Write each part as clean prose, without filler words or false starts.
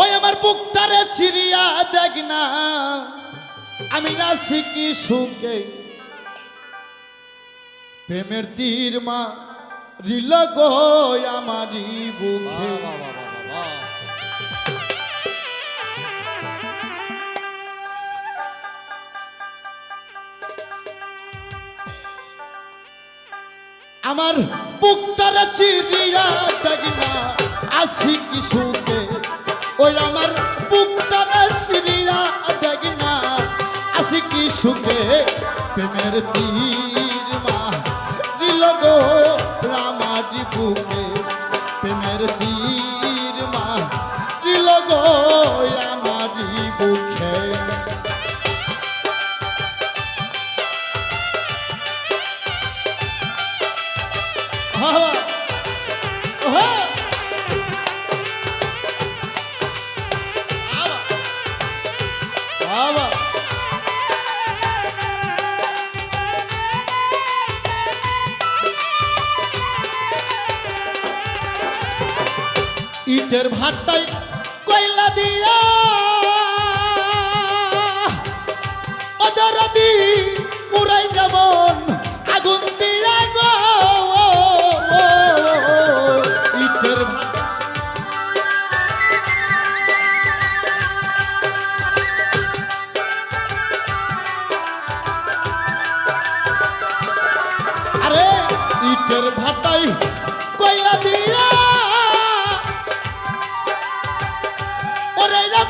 ওই আমার বুকটারে চিরিয়া দেখ না, আমি আছি কি সুখে। প্রেমের তীর মা রিল গো আমারি বুকে। আমার বুকটারে চিরিয়া দেখ না, আছি কি সুখে। ওই আমার বুকটারে চিরিয়া দেখ না, আছি কি সুখে। প্রেমের তীর মা রিল গো আমারি বুকে। প্রেমের তীর মা রিল গো আমারি বুকে। ইটের ভাটাই কয়লা দিয়া ওদের দি পুরাই যেমন আগুন দিয়া গো। ইটের আরে ইটের ভাটাই কয়লা দিয়া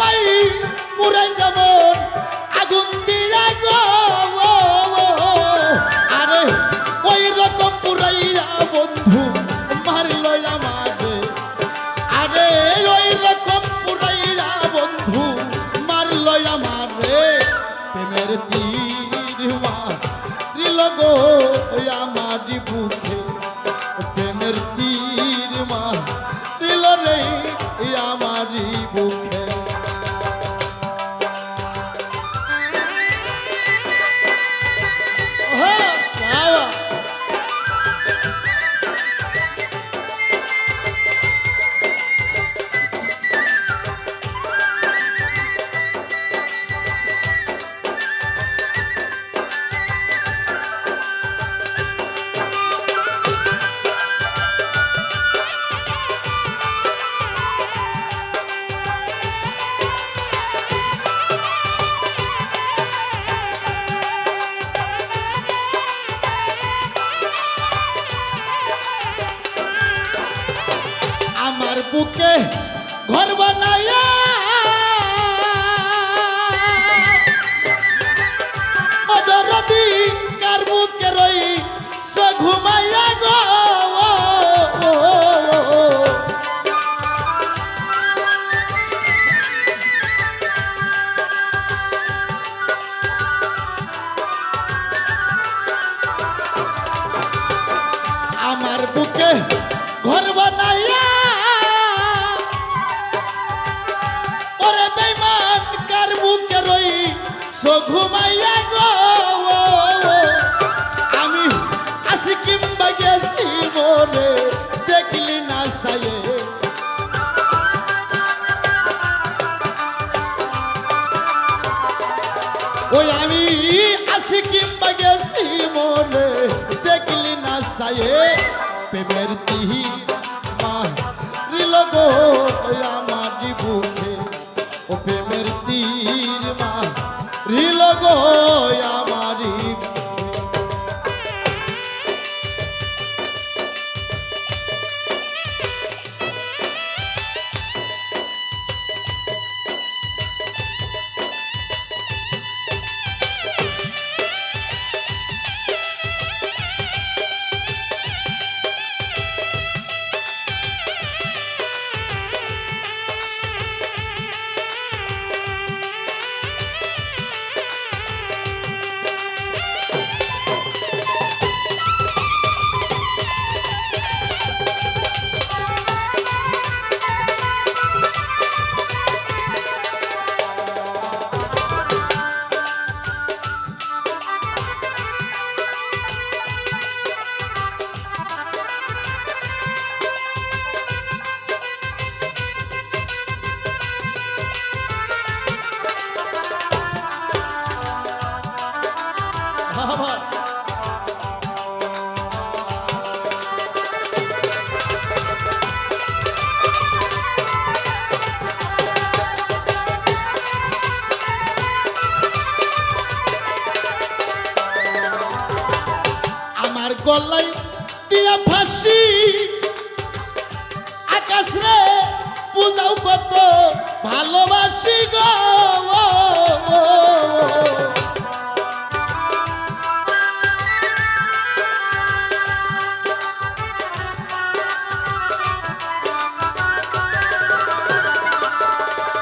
মাই পুরাই যেমন আগুন দিয়া গো। আরে ওই রকম পুরাইয়া বন্ধু মারল আমারে। আরে ওই রকম পুরাইয়া বন্ধু মারল আমারে। প্রেমের তীর মারিল গো আমারি বুকে। প্রেমের তীর মারিল রে আমারি বুকে। আমার বুকে ঘর বানায়া ওদের কার বুকে রই সে ঘুমাইয়া গো। আমার বুকে ঘর বানাইয়া ওরে বেঈমান কার বুকে রই সো ঘুমাইয়া গো। আমি আসি কিংবা গেছি মনে দেখলি না সায়ে। ওই আমি আসি কিংবা গেছি মনে দেখলি না সায়ে। প্রেমের তীর মারিল গো আমারি বুকে। ও প্রেমের তীর মারিল গো আমারি। ভালোবাসি গো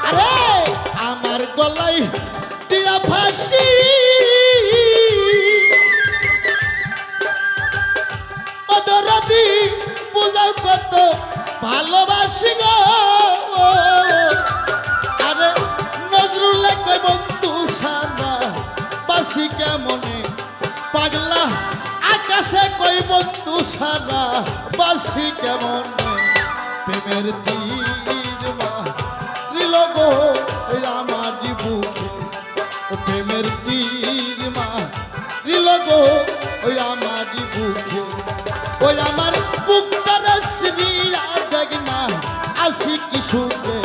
আরে আমার গলায় দিয়া ফাঁসি অদরদি বুঝাও কত ভালোবাসি গো আরে নজরুল কই বন্ধু সারা বাসি কেমনে পাগলা আকাশে কই বন্ধু সারা বাসি কেমনে প্রেমের তীর মারিল গো আমার বুকে ও প্রেমের তীর মারিল গো ওই আমার বুকে ওই আমার বুকটার শ্রীরা দেখ না আসি কি সুখে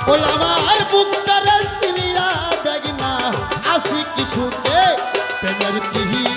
ওই আমার বুকটার শ্রীরা দেখ না আসি কি সুখে প্রেমের তীর